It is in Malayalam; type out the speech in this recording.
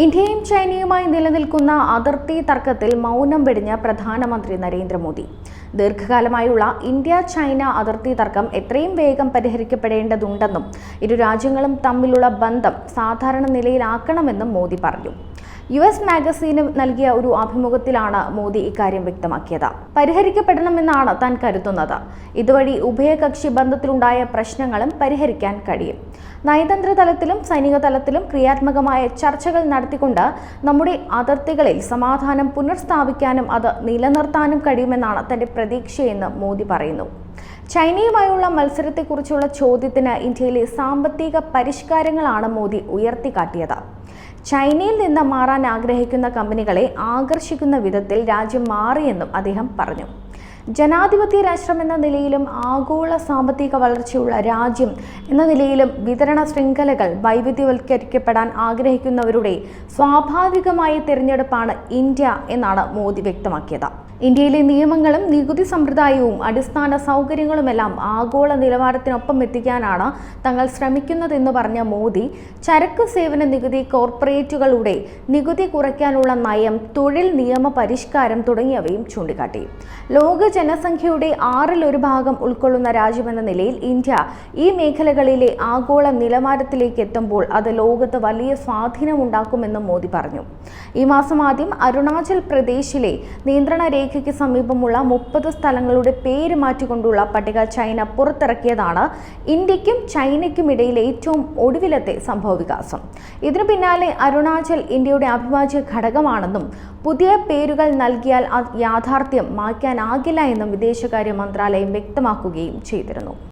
ഇന്ത്യയും ചൈനയുമായി നിലനിൽക്കുന്ന അതിർത്തി തർക്കത്തിൽ മൗനം വെടിഞ്ഞ പ്രധാനമന്ത്രി നരേന്ദ്രമോദി. ദീർഘകാലമായുള്ള ഇന്ത്യ-ചൈന അതിർത്തി തർക്കം എത്രയും വേഗം പരിഹരിക്കപ്പെടേണ്ടതുണ്ടെന്നും ഇരു രാജ്യങ്ങളും തമ്മിലുള്ള ബന്ധം സാധാരണ നിലയിലാക്കണമെന്നും മോദി പറഞ്ഞു. US മാഗസീന് നൽകിയ ഒരു അഭിമുഖത്തിലാണ് മോദി ഇക്കാര്യം വ്യക്തമാക്കിയത്. പരിഹരിക്കപ്പെടണമെന്നാണ് താൻ കരുതുന്നത്. ഇതുവഴി ഉഭയകക്ഷി ബന്ധത്തിലുണ്ടായ പ്രശ്നങ്ങളും പരിഹരിക്കാൻ കഴിയും. നയതന്ത്ര തലത്തിലും സൈനിക തലത്തിലും ക്രിയാത്മകമായ ചർച്ചകൾ നടത്തിക്കൊണ്ട് നമ്മുടെ അതിർത്തികളിൽ സമാധാനം പുനഃസ്ഥാപിക്കാനും അത് നിലനിർത്താനും കഴിയുമെന്നാണ് തന്റെ പ്രതീക്ഷയെന്ന് മോദി പറയുന്നു. ചൈനയുമായുള്ള മത്സരത്തെക്കുറിച്ചുള്ള ചോദ്യത്തിന് ഇന്ത്യയിലെ സാമ്പത്തിക പരിഷ്കാരങ്ങളാണ് മോദി ഉയർത്തിക്കാട്ടിയത്. ചൈനയിൽ നിന്ന് മാറാൻ ആഗ്രഹിക്കുന്ന കമ്പനികളെ ആകർഷിക്കുന്ന വിധത്തിൽ രാജ്യം മാറിയെന്നും അദ്ദേഹം പറഞ്ഞു. ജനാധിപത്യ രാഷ്ട്രമെന്ന നിലയിലും ആഗോള സാമ്പത്തിക വളർച്ചയുള്ള രാജ്യം എന്ന നിലയിലും വിതരണ ശൃംഖലകൾ വൈവിധ്യവൽക്കരിക്കപ്പെടാൻ ആഗ്രഹിക്കുന്നവരുടെ സ്വാഭാവികമായ തിരഞ്ഞെടുപ്പാണ് ഇന്ത്യ എന്നാണ് മോദി വ്യക്തമാക്കിയത്. ഇന്ത്യയിലെ നിയമങ്ങളും നികുതി സമ്പ്രദായവും അടിസ്ഥാന സൗകര്യങ്ങളുമെല്ലാം ആഗോള നിലവാരത്തിനൊപ്പം എത്തിക്കാനാണ് തങ്ങൾ ശ്രമിക്കുന്നതെന്ന് പറഞ്ഞ മോദി, ചരക്ക് സേവന നികുതി, കോർപ്പറേറ്റുകളുടെ നികുതി കുറയ്ക്കാനുള്ള നയം, തൊഴിൽ നിയമ പരിഷ്കാരം തുടങ്ങിയവയും ചൂണ്ടിക്കാട്ടി. ലോക ജനസംഖ്യയുടെ 1/6 ഉൾക്കൊള്ളുന്ന രാജ്യമെന്ന നിലയിൽ ഇന്ത്യ ഈ മേഖലകളിലെ ആഗോള നിലവാരത്തിലേക്ക് എത്തുമ്പോൾ അത് ലോകത്ത് വലിയ സ്വാധീനമുണ്ടാക്കുമെന്നും മോദി പറഞ്ഞു. ഈ മാസം ആദ്യം അരുണാചൽ പ്രദേശിലെ നിയന്ത്രണ രേഖയ്ക്ക് സമീപമുള്ള 30 സ്ഥലങ്ങളുടെ പേര് മാറ്റിക്കൊണ്ടുള്ള പട്ടിക ചൈന പുറത്തിറക്കിയതാണ് ഇന്ത്യക്കും ചൈനയ്ക്കും ഇടയിൽ ഏറ്റവും ഒടുവിലത്തെ സംഭവവികാസം. ഇതിനു പിന്നാലെ അരുണാചൽ ഇന്ത്യയുടെ അവിഭാജ്യ ഘടകമാണെന്നും പുതിയ പേരുകൾ നൽകിയാൽ യാഥാർത്ഥ്യം മായ്ക്കാനാകില്ല എന്നും വിദേശകാര്യ മന്ത്രാലയം വ്യക്തമാക്കുകയും ചെയ്തിരുന്നു.